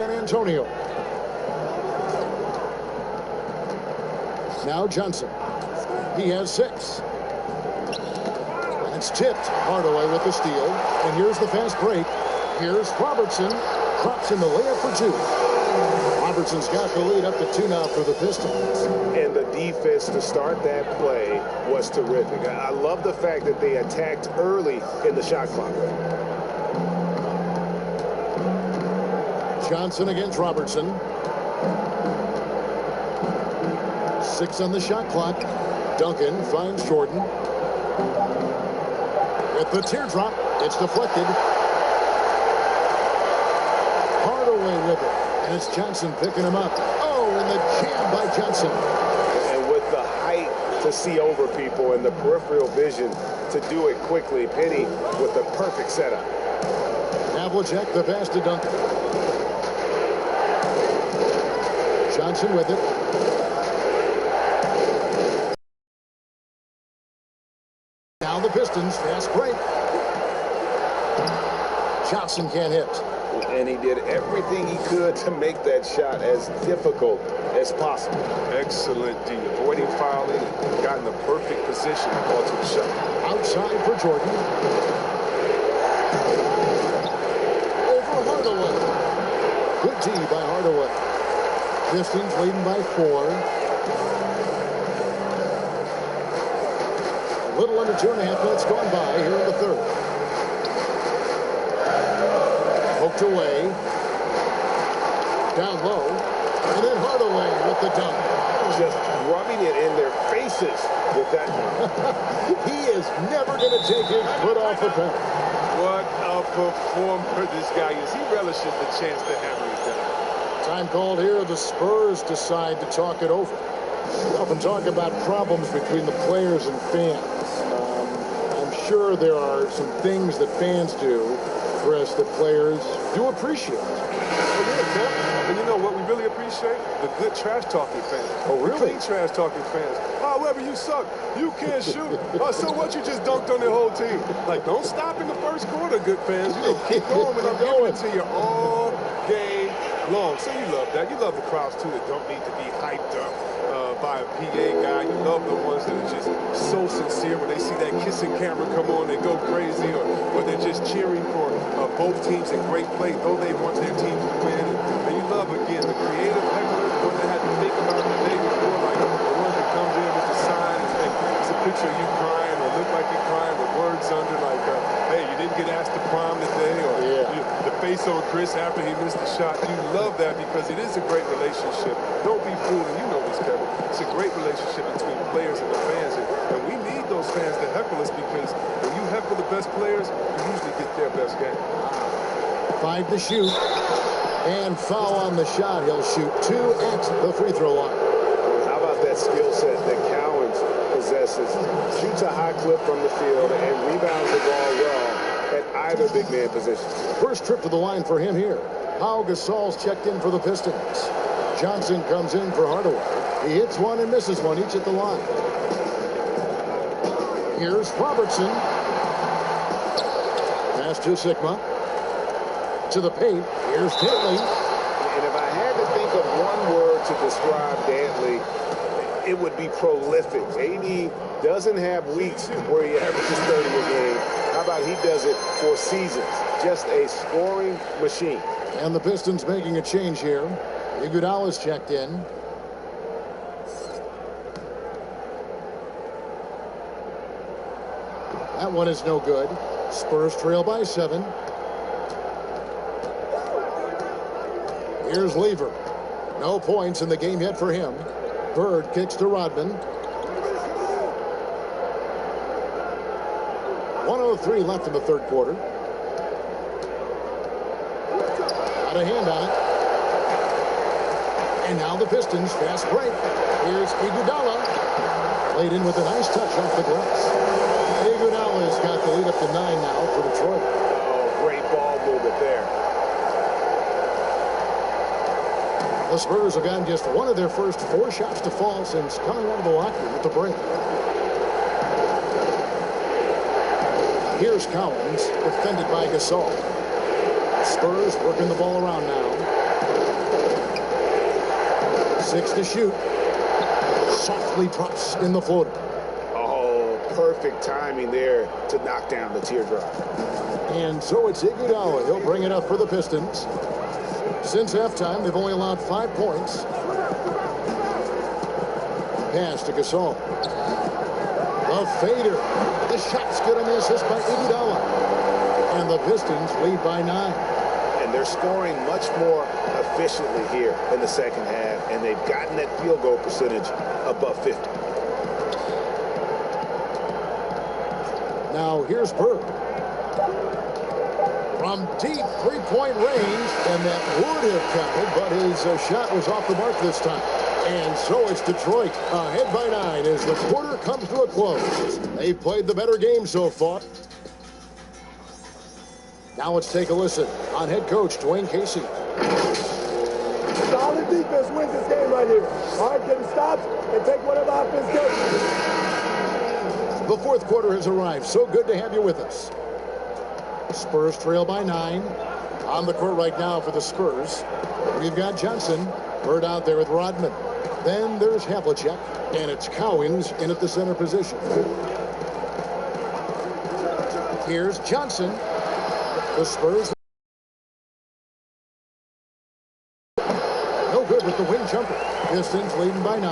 San Antonio. Now Johnson. He has 6. And it's tipped. Hardaway with the steal. And here's the fast break. Here's Robertson. Drops in the layup for 2. Robertson's got the lead up to 2 now for the Pistons. And the defense to start that play was terrific. I love the fact that they attacked early in the shot clock. Johnson against Robertson. 6 on the shot clock. Duncan finds Jordan. With the teardrop, it's deflected. Hardaway with it. And it's Johnson picking him up. Oh, and the jam by Johnson. And with the height to see over people and the peripheral vision to do it quickly, Penny with the perfect setup. Havlicek the pass to Duncan. Johnson with it. Now the Pistons fast break. Johnson can't hit. And he did everything he could to make that shot as difficult as possible. Excellent D. Avoiding fouling, got in the perfect position to ball to the shot. Outside for Jordan. Over Hardaway. Good D by Hardaway. Pistons leading by 4. A little under 2.5 minutes gone by here in the third. Poked away. Down low. And then Hardaway with the dunk. Just rubbing it in their faces with that one. He is never going to take his foot off the pedal. What a performer this guy is. He relishes the chance to hammer it down. Time called here. The Spurs decide to talk it over. We often talk about problems between the players and fans. I'm sure there are some things that fans do, Chris, that players do appreciate. Oh, yeah, Kev. And you know what we really appreciate? The good trash-talking fans. Oh, really? The clean trash-talking fans. However, you suck. You can't shoot. So what? You just dunked on the whole team. Like, don't stop in the first quarter, good fans. You know, keep going, and I'm giving it to you all game long. So you love that. You love the crowds, too, that don't need to be hyped up by a PA guy. You love the ones that are just so sincere when they see that kissing camera come on, they go crazy, or they're just cheering for both teams in great play, though they want their team to win. And you love, again, the creative hecklers, the ones that had to think about the day before, like the ones that comes in with the sign and it's a picture of you crying or look like you're crying with words under like, hey, you didn't get asked to prom today, or the face on Chris after he missed the shot. You love that because it is a great relationship. Don't be fooled, and you know this, Kevin. It's a great relationship between players and the fans, and we need those fans to heckle us because when you heckle the best players, you usually get their best game. 5 to shoot. And foul on the shot. He'll shoot 2 at the free throw line. How about that skill set that Cowens possesses? Shoots a high clip from the field and rebounds the ball well at either big man position. First trip to the line for him here. Pau Gasol's checked in for the Pistons. Johnson comes in for Hardaway. He hits one and misses one, each at the line. Here's Robertson. Pass to Sigma. To the paint. Here's Dantley. And if I had to think of one word to describe Dantley, it would be prolific. AD doesn't have weeks where he averages 30 a game. How about he does it for seasons? Just a scoring machine. And the Pistons making a change here. Iguodala's checked in. That one is no good. Spurs trail by 7. Here's Lever. No points in the game yet for him. Bird kicks to Rodman. 1:03 left in the third quarter. Got a hand on it. And now the Pistons fast break. Here's Iguodala. Laid in with a nice touch off the glass. Iguodala's got the lead up to 9 now for Detroit. Oh, great ball movement there. The Spurs have gotten just one of their first 4 shots to fall since coming out of the locker room at the break. Here's Cowens, defended by Gasol. Spurs working the ball around now. 6 to shoot. Softly drops in the floater. Oh, perfect timing there to knock down the teardrop. And so it's Iguodala. He'll bring it up for the Pistons. Since halftime, they've only allowed 5 points. Pass to Gasol. The fader. The shot's good on the assist by Iguodala. And the Pistons lead by 9. And they're scoring much more efficiently here in the second half, and they've gotten that field goal percentage above 50. Now here's Bird. From deep three-point range, and that would have counted, but his shot was off the mark this time. And so it's Detroit ahead by 9 as the quarter comes to a close. They've played the better game so far. Now let's take a listen on head coach Dwayne Casey. Solid defense wins this game right here. All right, getting stops and take whatever offense gets. The fourth quarter has arrived. So good to have you with us. Spurs trail by 9. On the court right now for the Spurs, we've got Johnson. Bird out there with Rodman. Then there's Havlicek, and it's Cowens in at the center position. Here's Johnson. The Spurs. No good with the wing jumper. Pistons leading by 9.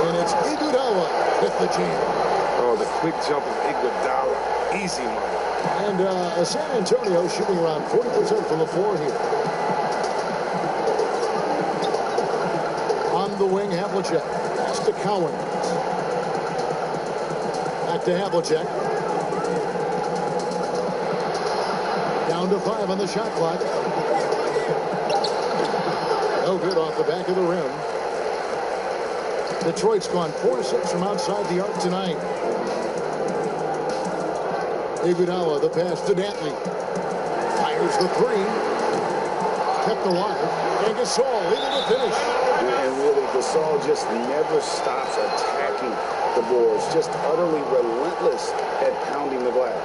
And it's Iguodala with the jam. Oh, the quick jump of Iguodala. Easy money. And San Antonio shooting around 40% from the floor here. On the wing, Havlicek. Pass to Cowens. Back to Havlicek. Down to 5 on the shot clock. No good off the back of the rim. Detroit's gone 4-6 from outside the arc tonight. Iguodala, the pass to Dantley. Fires the 3. Kept alive. And Gasol able to finish. And really, Gasol just never stops attacking the boards. Just utterly relentless at pounding the glass.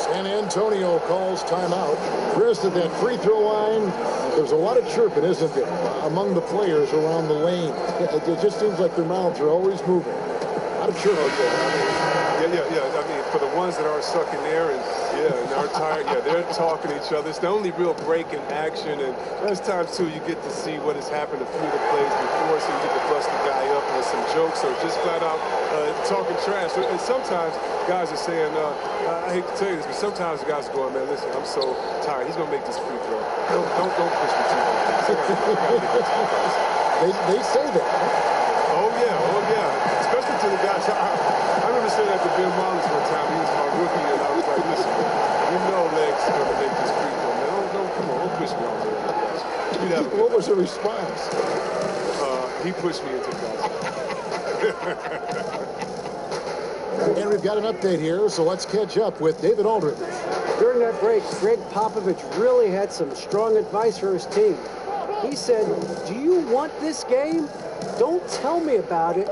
San Antonio calls timeout. Chris, at that free throw line, there's a lot of chirping, isn't there, among the players around the lane. It just seems like their mouths are always moving. A lot of chirping. Yeah. I mean, for the ones that are stuck in there and are tired, they're talking to each other. It's the only real break in action, and there's times too you get to see what has happened a few of the plays before, so you get to bust the guy up with some jokes or just flat out talking trash. And sometimes guys are saying, I hate to tell you this, but sometimes the guys are going, man, listen, I'm so tired. He's gonna make this free throw. Don't push me too hard. They say that. Oh yeah. Especially to the guys. I remember saying that to Ben Wallace one time. He was my rookie, and I was like, listen, you know Leg's going to make this free throw, man. Come on, don't push me on there. What was the response? He pushed me into that. And we've got an update here, so let's catch up with David Aldridge. During that break, Greg Popovich really had some strong advice for his team. He said, do you want this game? Don't tell me about it.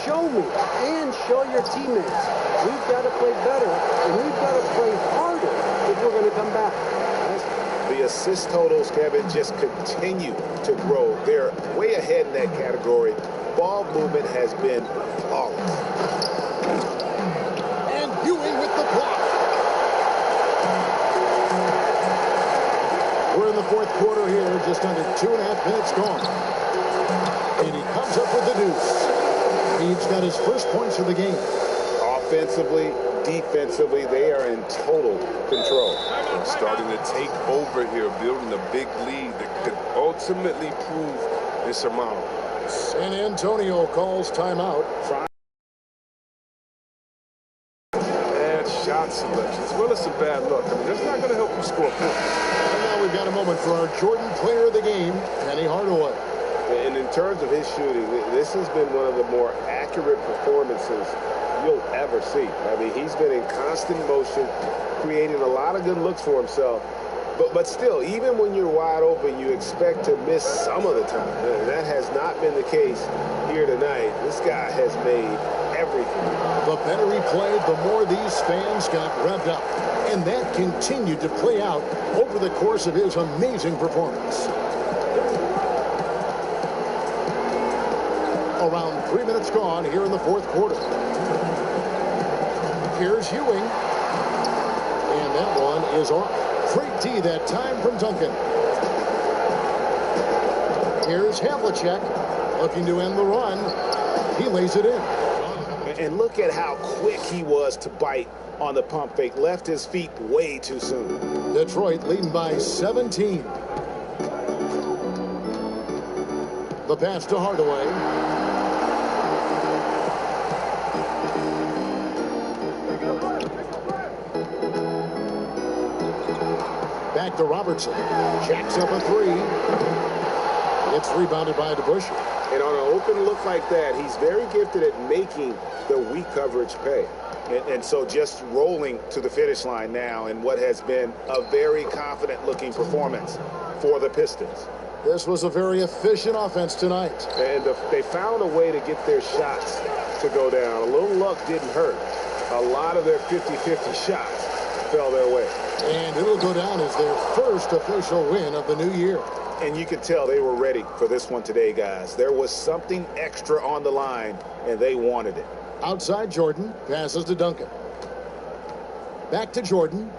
Show me and show your teammates. We've got to play better, and we've got to play harder if we're going to come back. The assist totals, Kevin, just continue to grow. They're way ahead in that category. Ball movement has been flawless. And Ewing with the block. We're in the fourth quarter here, just under 2.5 minutes gone. And he comes up with the deuce. He's got his first points of the game. Offensively, defensively, they are in total control. Starting to take over here, building a big lead that could ultimately prove insurmountable. San Antonio calls timeout. Bad shot selection, as well as some bad luck. I mean, that's not going to help you score points. And now we've got a moment for our Jordan player of the game, Penny Hardaway. And in terms of his shooting, this has been one of the more accurate performances you'll ever see. I mean, he's been in constant motion, creating a lot of good looks for himself. But still, even when you're wide open, you expect to miss some of the time. That has not been the case here tonight. This guy has made everything. The better he played, the more these fans got revved up. And that continued to play out over the course of his amazing performance. Around 3 minutes gone here in the fourth quarter. Here's Ewing. And that one is off. Great D that time from Duncan. Here's Havlicek looking to end the run. He lays it in. And look at how quick he was to bite on the pump fake. Left his feet way too soon. Detroit leading by 17. The pass to Hardaway. Back to Robertson. Jacks up a three. It's rebounded by DeBusschere. And on an open look like that, he's very gifted at making the weak coverage pay. And so just rolling to the finish line now in what has been a very confident-looking performance for the Pistons. This was a very efficient offense tonight. And they found a way to get their shots to go down. A little luck didn't hurt. A lot of their 50-50 shots fell their way. And it'll go down as their first official win of the new year. And you could tell they were ready for this one today, guys. There was something extra on the line, and they wanted it. Outside Jordan, passes to Duncan. Back to Jordan.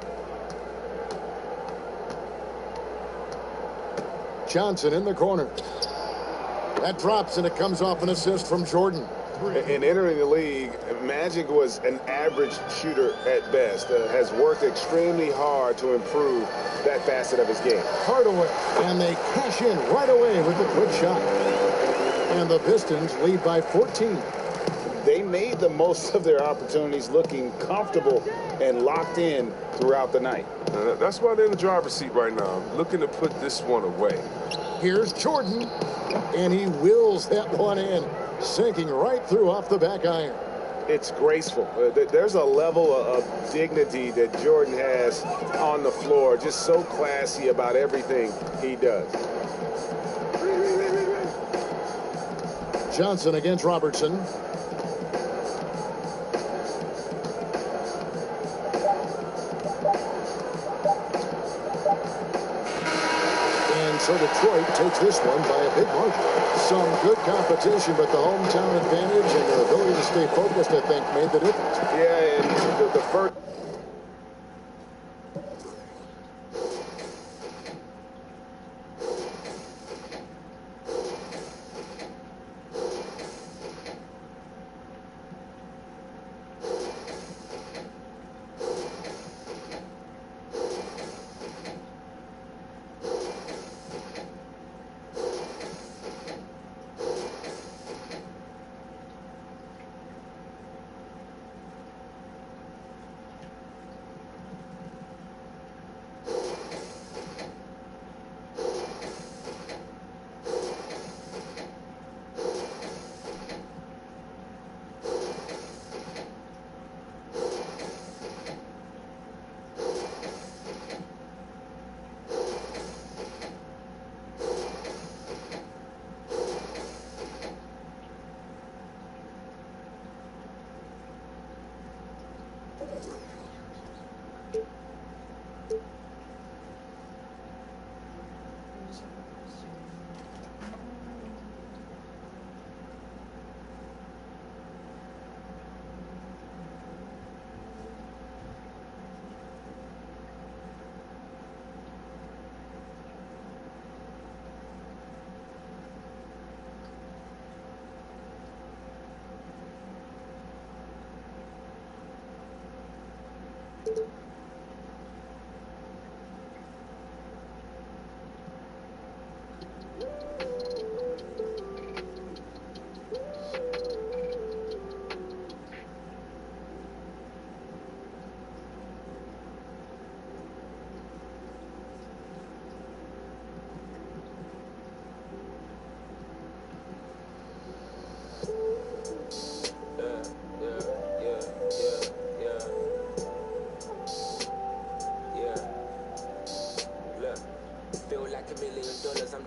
Johnson in the corner. That drops, and it comes off an assist from Jordan. And entering the league, Magic was an average shooter at best. Has worked extremely hard to improve that facet of his game. Hardaway, and they cash in right away with a quick shot. And the Pistons lead by 14. They made the most of their opportunities, looking comfortable and locked in throughout the night. That's why they're in the driver's seat right now, looking to put this one away. Here's Jordan, and he wills that one in, sinking right through off the back iron. It's graceful. There's a level of dignity that Jordan has on the floor, just so classy about everything he does. Johnson against Robertson. So Detroit takes this one by a big margin. Some good competition, but the hometown advantage and their ability to stay focused, I think, made the difference. Yeah, and the first...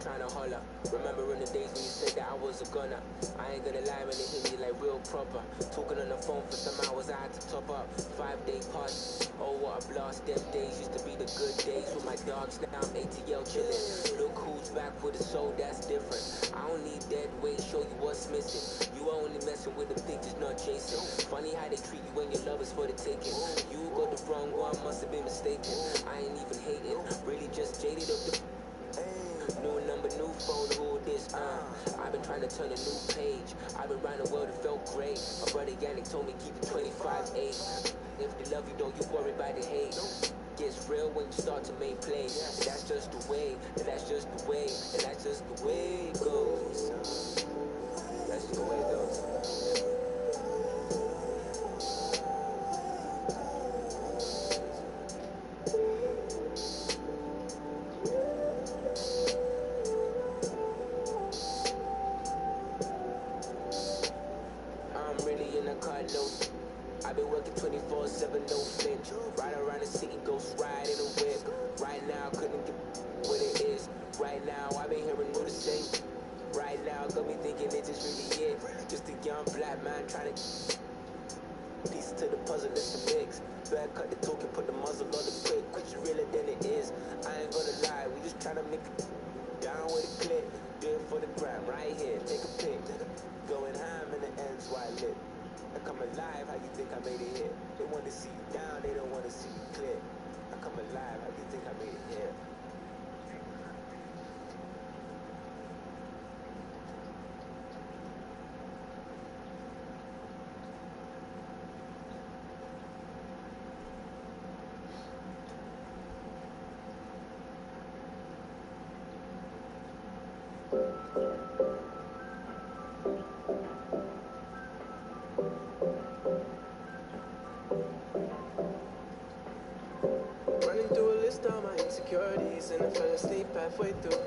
trying to holler. Remembering the days when you said that I was a gunner. I ain't gonna lie when they hit me like real proper. Talking on the phone for some hours, I had to top up. 5-day party. Oh, what a blast. Them days used to be the good days with my dogs. Now I'm ATL chilling. Look who's back with a soul that's different. I don't need dead weight, show you what's missing. You only messing with the things just not chasing. Funny how they treat you when your love is for the taking. You got the wrong one, must have been mistaken. I ain't even hating, really just jaded up the new number, new phone, who this, I've been trying to turn a new page. I've been around the world, it felt great. My brother Yannick told me keep it 25-8. If they love you, don't you worry about the hate. Gets real when you start to make plays. And that's just the way, and that's just the way, and that's just the way it goes. That's just the way it goes. I'm really in a car, no. I've been working 24/7, no flinch. Ride around the city, ghost ride in a whip. Right now, couldn't get what it is. Right now, I've been hearing all the same. Right now, got me thinking it's just really it. Just a young black man trying to piece to the puzzle, it's a mix. Better cut the talking, put the muzzle on the quick. Which realer than it is. I ain't gonna lie, we just trying to make it down with a clip. Do it for the gram, right here, take a pic. Going ham in the ends while lit. I come alive, how you think I made it here? They want to see you down, they don't want to see you clear. I come alive, how you think I made it here? Running through a list of my insecurities and I fell asleep halfway through.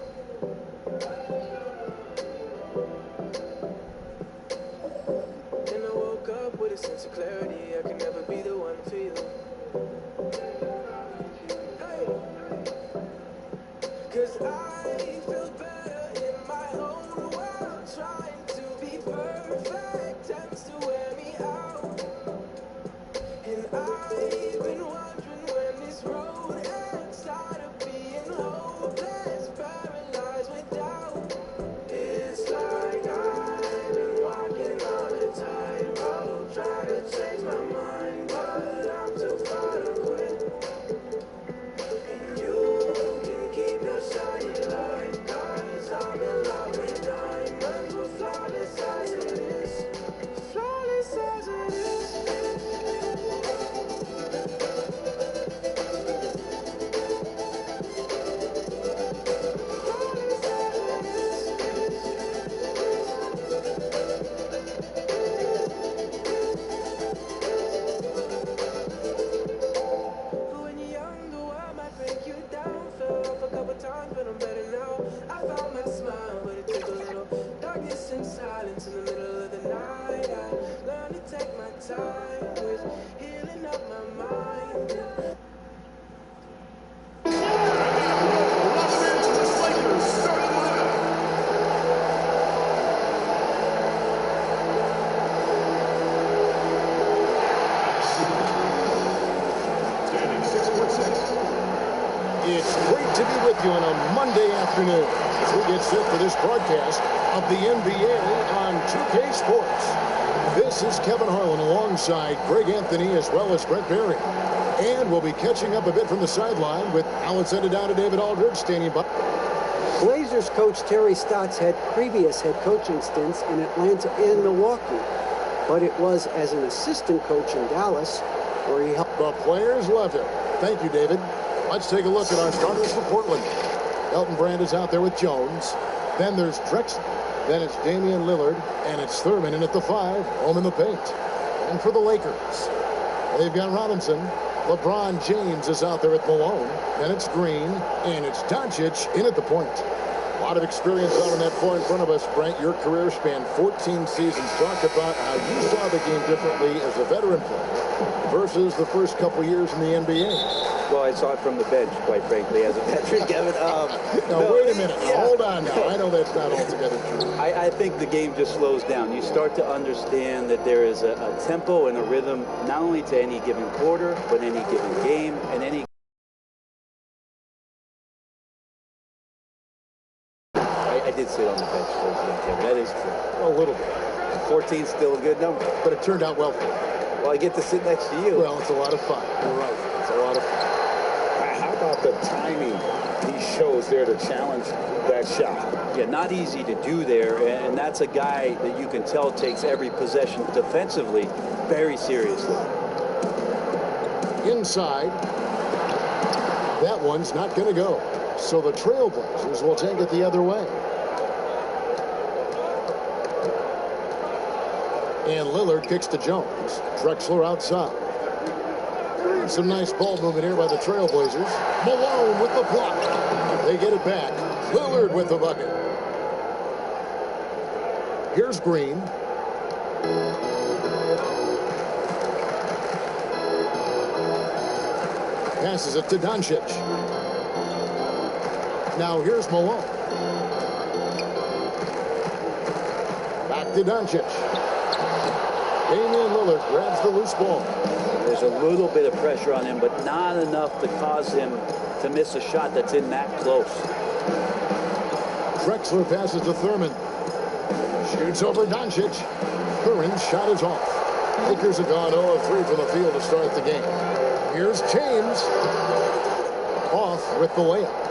Then I woke up with a sense of clarity. I can never be the one for you. Hey. 'Cause I feel better in my own world. Trying to be perfect tends to wear me out. And I've been wondering when this road ends. Tired of being hopeless, paralyzed with doubt. It's like I've been walking on a tightrope, trying to change my mind, but I'm too far to quit. And you can keep your shiny light, 'cause I'm in love with diamonds, with flawless as it is. Flawless as it is. When you're young, the world might break you down. Fell off a couple times, but I'm better now. I found my smile, but it took a little darkness and silence in the middle of the night. I learned to take my time with healing up my mind. Los Angeles Lakers starting lineup. Standing 6'6". It's great to be with you on a Monday afternoon as we get set for this broadcast of the NBA on 2K Sports. This is Kevin Harlan alongside Greg Anthony as well as Brett Berry. And we'll be catching up a bit from the sideline with Alex Edidata, David Aldridge standing by. Blazers coach Terry Stotts had previous head coaching stints in Atlanta and Milwaukee, but it was as an assistant coach in Dallas where he helped. The players loved him. Thank you, David. Let's take a look at our starters for Portland. Elton Brand is out there with Jones. Then there's Drexler. Then it's Damian Lillard. And it's Thurman in at the 5, home in the paint. And for the Lakers, they've got Robinson. LeBron James is out there at Malone. Then it's Green. And it's Doncic in at the point. A lot of experience out on that floor in front of us, Brent. Your career spanned 14 seasons. Talk about how you saw the game differently as a veteran player versus the first couple years in the NBA. Well, I saw it from the bench, quite frankly, as a veteran, Kevin. Now, wait a minute. Now, hold on now. I know that's not altogether true. I think the game just slows down. You start to understand that there is a tempo and a rhythm, not only to any given quarter, but any given game and any. I did sit on the bench towards the end, Kevin. That is true. A little bit. 14 is still a good number. But it turned out well for you. Well, I get to sit next to you. Well, it's a lot of fun. You're right. It's a lot of fun. How about the timing he shows there to challenge that shot? Yeah, not easy to do there, and that's a guy that you can tell takes every possession defensively very seriously. Inside. That one's not going to go. So the Trailblazers will take it the other way. And Lillard kicks to Jones. Drexler outside. Some nice ball movement here by the Trailblazers. Malone with the block. They get it back. Lillard with the bucket. Here's Green. Passes it to Doncic. Now here's Malone. Back to Doncic. Damian Lillard grabs the loose ball. There's a little bit of pressure on him, but not enough to cause him to miss a shot that's in that close. Drexler passes to Thurman. Shoots over Doncic. Curran's shot is off. Lakers have gone 0 of 3 from the field to start the game. Here's James. Off with the layup.